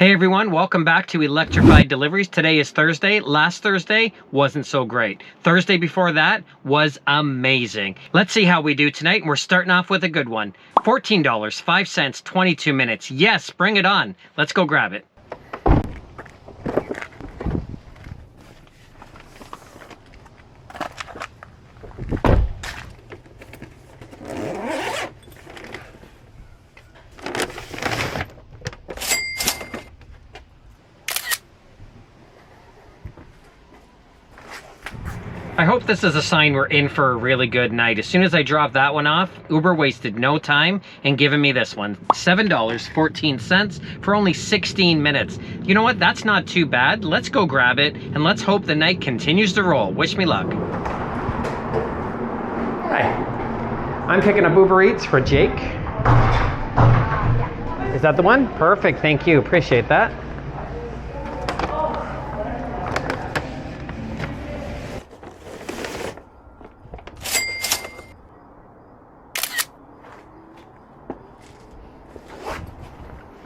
Hey everyone, welcome back to Electrified Deliveries. Today is Thursday. Last Thursday wasn't so great. Thursday before that was amazing. Let's see how we do tonight, and we're starting off with a good one. $14.05, 22 minutes. Yes, bring it on. Let's go grab it. I hope this is a sign we're in for a really good night. As soon as I dropped that one off, Uber wasted no time in giving me this one. $7.14 for only 16 minutes. You know what? That's not too bad. Let's go grab it, and let's hope the night continues to roll. Wish me luck. Hi. I'm picking up Ubereats for Jake. Is that the one? Perfect. Thank you. Appreciate that.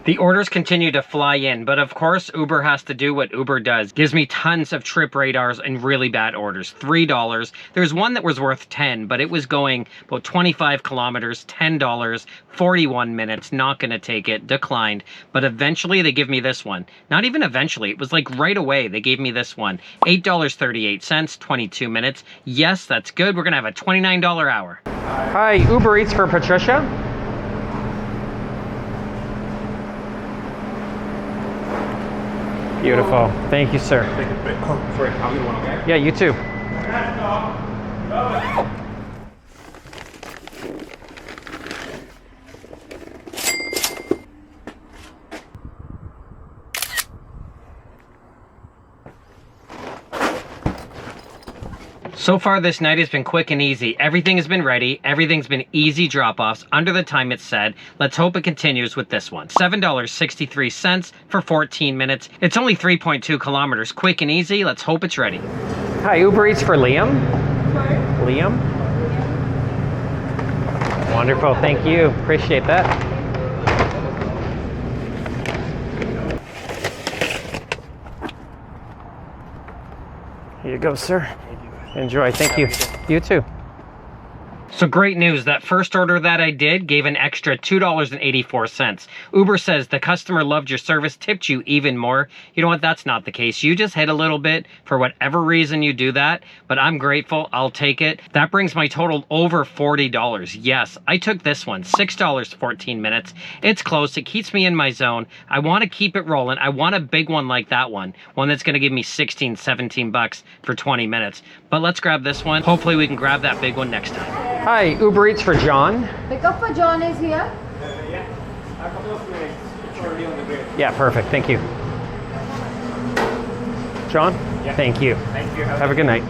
The orders continue to fly in, but of course, Uber has to do what Uber does. Gives me tons of trip radars and really bad orders. $3. There's one that was worth 10, but it was going about 25 kilometers, $10, 41 minutes, not gonna take it, declined. But eventually they give me this one. Not even eventually, it was like right away they gave me this one. $8.38, 22 minutes. Yes, that's good. We're gonna have a $29 hour. Hi, Uber Eats for Patricia. Beautiful. Thank you, sir. Sorry, have a good one, okay? Yeah, you too. So far this night has been quick and easy. Everything has been ready. Everything's been easy drop-offs under the time it's said. Let's hope it continues with this one. $7.63 for 14 minutes. It's only 3.2 kilometers. Quick and easy. Let's hope it's ready. Hi, Uber Eats for Liam. Sorry? Liam? Wonderful. Thank you. Appreciate that. Here you go, sir. Enjoy. Thank you. You too. So great news, that first order that I did gave an extra $2.84. Uber says the customer loved your service, tipped you even more. You know what, that's not the case. You just hit a little bit for whatever reason you do that, but I'm grateful, I'll take it. That brings my total over $40. Yes, I took this one, $6.14 minutes. It's close, it keeps me in my zone. I want to keep it rolling. I want a big one like that one that's going to give me 16, 17 bucks for 20 minutes. But let's grab this one. Hopefully we can grab that big one next time. Hi, Uber Eats for John. Pickup for John is here? Yeah, a couple of minutes. It's already on the way. Yeah, perfect. Thank you. John? Yeah. Thank you. Thank you. Have a good night.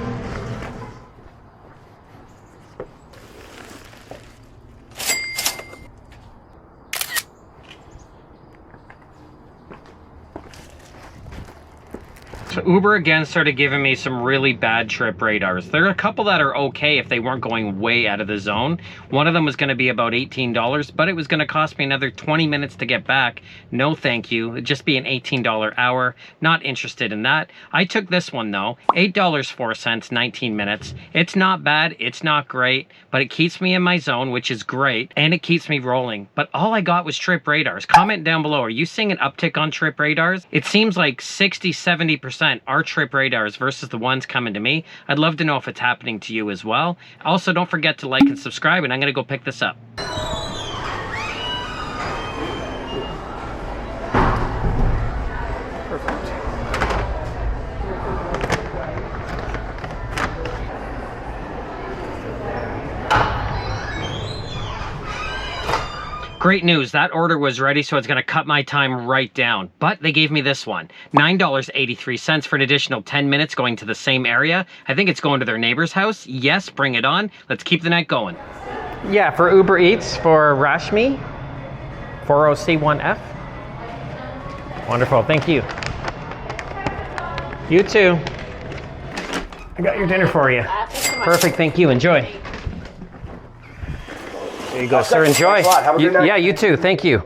So Uber again started giving me some really bad trip radars. There are a couple that are okay if they weren't going way out of the zone. One of them was going to be about $18, but it was going to cost me another 20 minutes to get back. No thank you. It'd just be an $18 hour. Not interested in that. I took this one though. $8.04, 19 minutes. It's not bad. It's not great, but it keeps me in my zone, which is great, and it keeps me rolling. But all I got was trip radars. Comment down below. Are you seeing an uptick on trip radars? It seems like 60, 70% are trip radars versus the ones coming to me. I'd love to know if it's happening to you as well. Also, don't forget to like and subscribe, and I'm going to go pick this up. Great news, that order was ready, so it's gonna cut my time right down. But they gave me this one, $9.83 for an additional 10 minutes going to the same area. I think it's going to their neighbor's house. Yes, bring it on. Let's keep the night going. Yeah, for Uber Eats for Rashmi, 40C1F. Wonderful, thank you. You too. I got your dinner for you. Perfect, thank you, enjoy. There you go, sir. Enjoy. Thanks a lot. Have a good night. Yeah, you too. Thank you.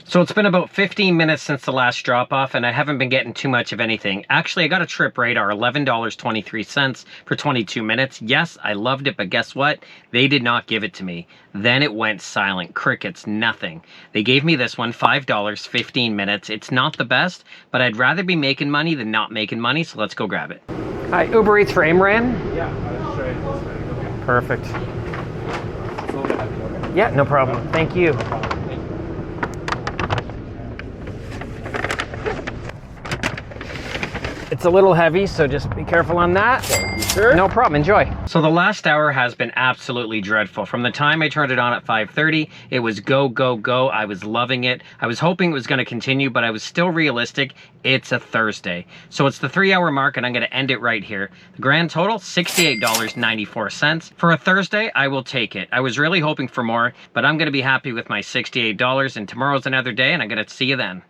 So it's been about 15 minutes since the last drop off and I haven't been getting too much of anything. Actually, I got a trip radar, $11.23 for 22 minutes. Yes, I loved it, but guess what? They did not give it to me. Then it went silent, crickets, nothing. They gave me this one, $5, 15 minutes. It's not the best, but I'd rather be making money than not making money, so let's go grab it. Hi, Uber Eats for Imran? Yeah, I'll show you this way. Okay. Perfect. It's a little bit heavy, okay? Yeah, no problem. Thank you. It's a little heavy, so just be careful on that. Sure. No problem, enjoy. So the last hour has been absolutely dreadful. From the time I turned it on at 5:30, it was go, go, go. I was loving it. I was hoping it was gonna continue, but I was still realistic. It's a Thursday. So it's the 3-hour mark and I'm gonna end it right here. The grand total, $68.94. For a Thursday, I will take it. I was really hoping for more, but I'm gonna be happy with my $68 and tomorrow's another day and I'm gonna see you then.